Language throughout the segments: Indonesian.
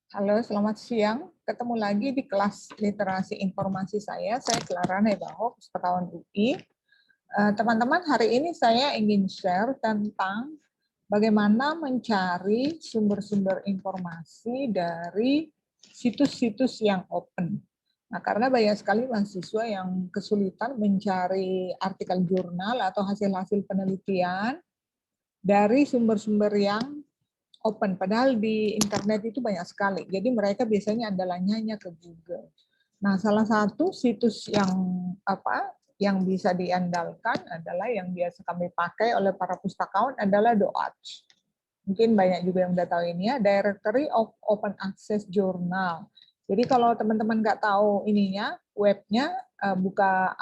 Halo, selamat siang. Ketemu lagi di kelas literasi informasi saya. Saya Clara Nebaho, pustakawan UI. Teman-teman, hari ini saya ingin share tentang bagaimana mencari sumber-sumber informasi dari situs-situs yang open. Nah, karena banyak sekali mahasiswa yang kesulitan mencari artikel jurnal atau hasil-hasil penelitian dari sumber-sumber yang open, padahal di internet itu banyak sekali. Jadi mereka biasanya andalanya hanya ke Google. Nah, salah satu situs yang bisa diandalkan adalah yang biasa kami pakai oleh para pustakawan adalah DOAJ. Mungkin banyak juga yang udah tahu ini ya, Directory of Open Access Journal. Jadi kalau teman-teman nggak tahu ininya, webnya, buka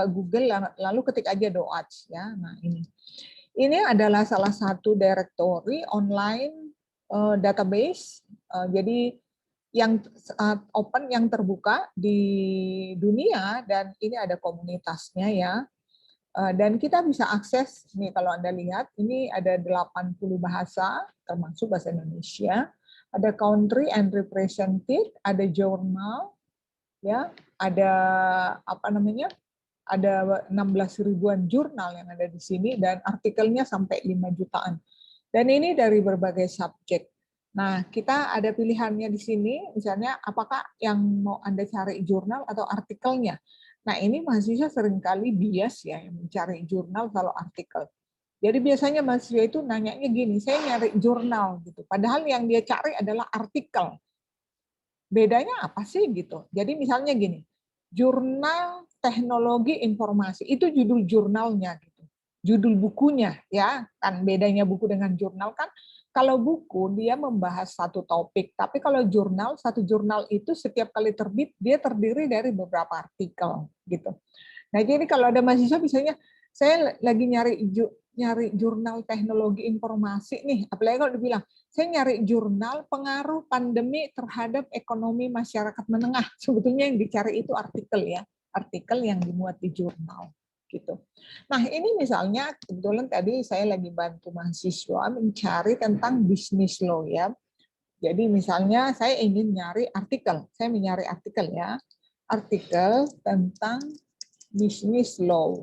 Google lalu ketik aja DOAJ ya. Nah, ini adalah salah satu directory online database. Jadi yang open, yang terbuka di dunia, dan ini ada komunitasnya ya. Dan kita bisa akses, nih kalau Anda lihat, ini ada 80 bahasa, termasuk bahasa Indonesia. Ada country and represented, ada journal, ya, ada ada 16 ribuan jurnal yang ada di sini, dan artikelnya sampai 5 jutaan. Dan ini dari berbagai subjek. Nah, kita ada pilihannya di sini, misalnya apakah yang mau Anda cari jurnal atau artikelnya. Nah, ini mahasiswa seringkali bias ya, yang mencari jurnal kalau artikel. Jadi biasanya mahasiswa itu nanyanya gini, saya nyari jurnal gitu. Padahal yang dia cari adalah artikel. Bedanya apa sih gitu? Jadi misalnya gini, jurnal teknologi informasi itu judul jurnalnya gitu. Judul bukunya ya, kan bedanya buku dengan jurnal kan, kalau buku dia membahas satu topik, tapi kalau jurnal, satu jurnal itu setiap kali terbit dia terdiri dari beberapa artikel gitu. Nah, jadi kalau ada mahasiswa misalnya, saya lagi nyari jurnal teknologi informasi nih, apalagi kalau dibilang, saya nyari jurnal pengaruh pandemi terhadap ekonomi masyarakat menengah. Sebetulnya yang dicari itu artikel ya, artikel yang dimuat di jurnal gitu. Nah, ini misalnya kebetulan tadi saya lagi bantu mahasiswa mencari tentang bisnis law ya. Jadi misalnya saya ingin nyari artikel, saya mencari artikel ya, artikel tentang bisnis law.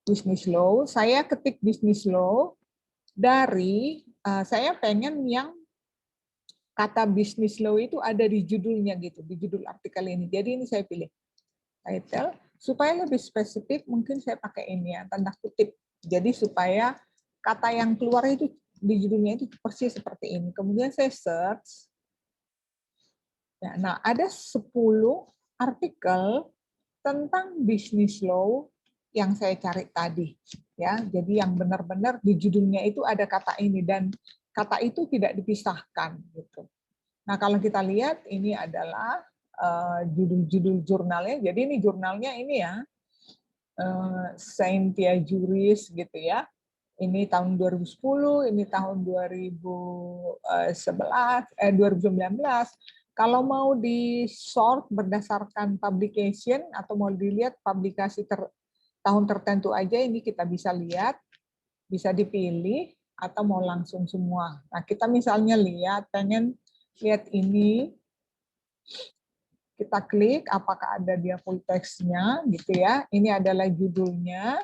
Bisnis law, saya ketik bisnis law dari, saya pengen yang kata bisnis law itu ada di judulnya gitu, di judul artikel ini. Jadi ini saya pilih title, supaya lebih spesifik mungkin saya pakai ini ya, tanda kutip. Jadi supaya kata yang keluar itu di judulnya itu persis seperti ini. Kemudian saya search. Ya, nah, ada 10 artikel tentang bisnis law yang saya cari tadi. Ya, jadi yang benar-benar di judulnya itu ada kata ini, dan kata itu tidak dipisahkan gitu. Nah, kalau kita lihat ini adalah judul-judul jurnalnya. Jadi ini jurnalnya ini ya, Scientia Juris gitu ya. Ini tahun 2010, ini tahun 2019. Kalau mau di sort berdasarkan publication atau mau dilihat publikasi tahun tertentu aja, ini kita bisa lihat, bisa dipilih atau mau langsung semua. Nah, kita misalnya pengen lihat ini, kita klik apakah ada dia full text-nya gitu ya. Ini adalah judulnya.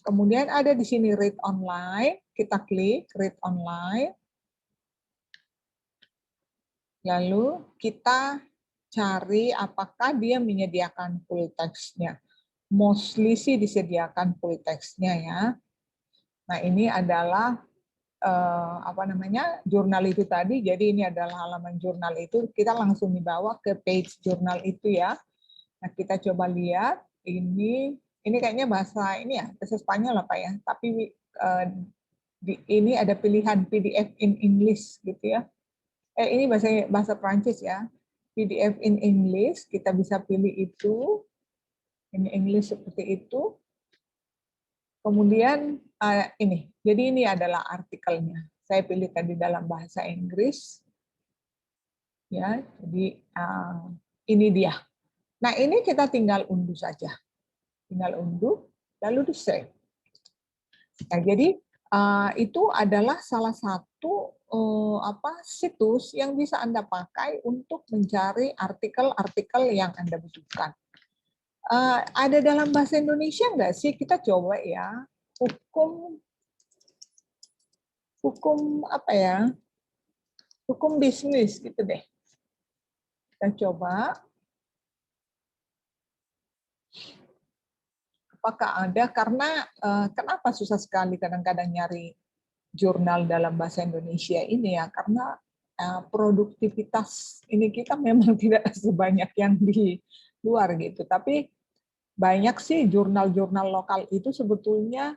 Kemudian ada di sini read online, kita klik read online. Lalu kita cari apakah dia menyediakan full text-nya. Mostly sih disediakan full text-nya ya. Nah, ini adalah jurnal itu tadi. Jadi ini adalah halaman jurnal itu. Kita langsung dibawa ke page jurnal itu ya. Nah, kita coba lihat ini kayaknya bahasa ini ya, bahasa Spanyol apa ya. Tapi ini ada pilihan PDF in English gitu ya. Ini bahasa Prancis ya. PDF in English, kita bisa pilih itu. Ini English seperti itu. Kemudian ini, jadi ini adalah artikelnya. Saya pilih tadi dalam bahasa Inggris. Ya, jadi ini dia. Nah, ini kita tinggal unduh saja. Tinggal unduh, lalu di-save. Nah, jadi itu adalah salah satu situs yang bisa Anda pakai untuk mencari artikel-artikel yang Anda butuhkan. Ada dalam bahasa Indonesia nggak sih? Kita coba ya. Hukum apa ya? Hukum bisnis gitu deh. Kita coba. Apakah ada? Karena kenapa susah sekali kadang-kadang nyari jurnal dalam bahasa Indonesia ini ya? Karena produktivitas ini kita memang tidak sebanyak yang di luar gitu. Tapi banyak sih jurnal-jurnal lokal itu sebetulnya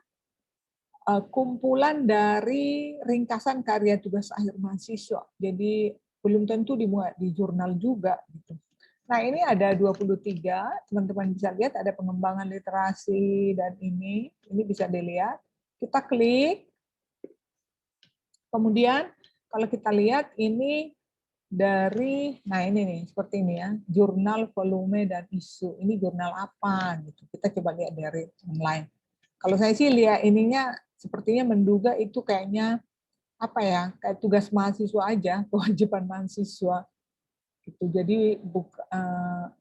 kumpulan dari ringkasan karya tugas akhir mahasiswa. Jadi belum tentu dimuat di jurnal juga gitu. Nah, ini ada 23, teman-teman bisa lihat ada pengembangan literasi dan ini bisa dilihat. Kita klik. Kemudian kalau kita lihat ini dari, nah ini nih, seperti ini ya, jurnal, volume, dan isu. Ini jurnal apa gitu. Kita coba lihat dari online. Kalau saya sih lihat ininya sepertinya menduga itu kayaknya apa ya, kayak tugas mahasiswa aja, kewajiban mahasiswa. Gitu. Jadi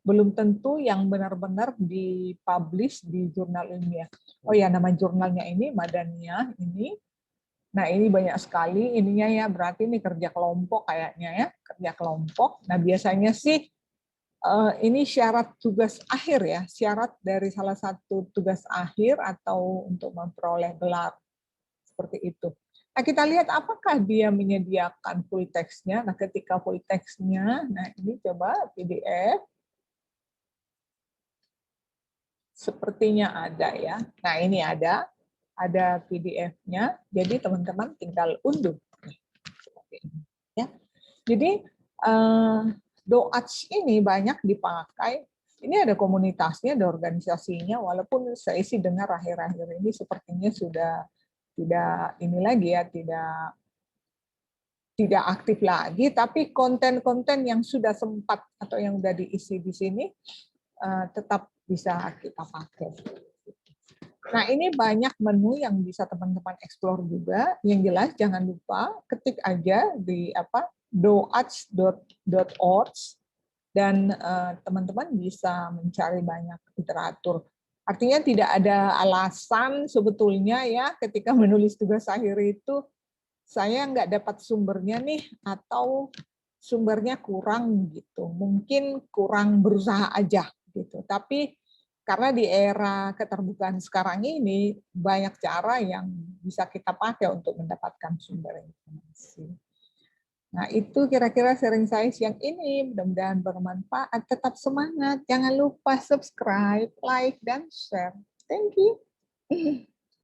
belum tentu yang benar-benar dipublish di jurnal ilmiah. Oh ya, nama jurnalnya ini Madaniyah ini. Nah, ini banyak sekali ininya ya, berarti ini kerja kelompok kayaknya ya, kerja kelompok. Nah, biasanya sih ini syarat tugas akhir ya, syarat dari salah satu tugas akhir atau untuk memperoleh gelar seperti itu. Nah, kita lihat apakah dia menyediakan full text-nya. Nah, ketika full text-nya, nah ini coba PDF. Sepertinya ada ya. Nah, ini ada PDF-nya. Jadi teman-teman tinggal unduh. Ya. Jadi DOAJ ini banyak dipakai. Ini ada komunitasnya, ada organisasinya. Walaupun saya sih dengar akhir-akhir ini sepertinya sudah tidak ini lagi ya, tidak aktif lagi, tapi konten-konten yang sudah sempat atau yang sudah diisi di sini tetap bisa kita pakai. Nah, ini banyak menu yang bisa teman-teman explore juga. Yang jelas jangan lupa ketik aja di doaj.org dan teman-teman bisa mencari banyak literatur. Artinya tidak ada alasan sebetulnya ya ketika menulis tugas akhir itu saya nggak dapat sumbernya nih atau sumbernya kurang gitu. Mungkin kurang berusaha aja gitu. Tapi karena di era keterbukaan sekarang ini banyak cara yang bisa kita pakai untuk mendapatkan sumber informasi. Nah, itu kira-kira sharing saya siang ini. Mudah-mudahan bermanfaat. Tetap semangat. Jangan lupa subscribe, like, dan share. Thank you.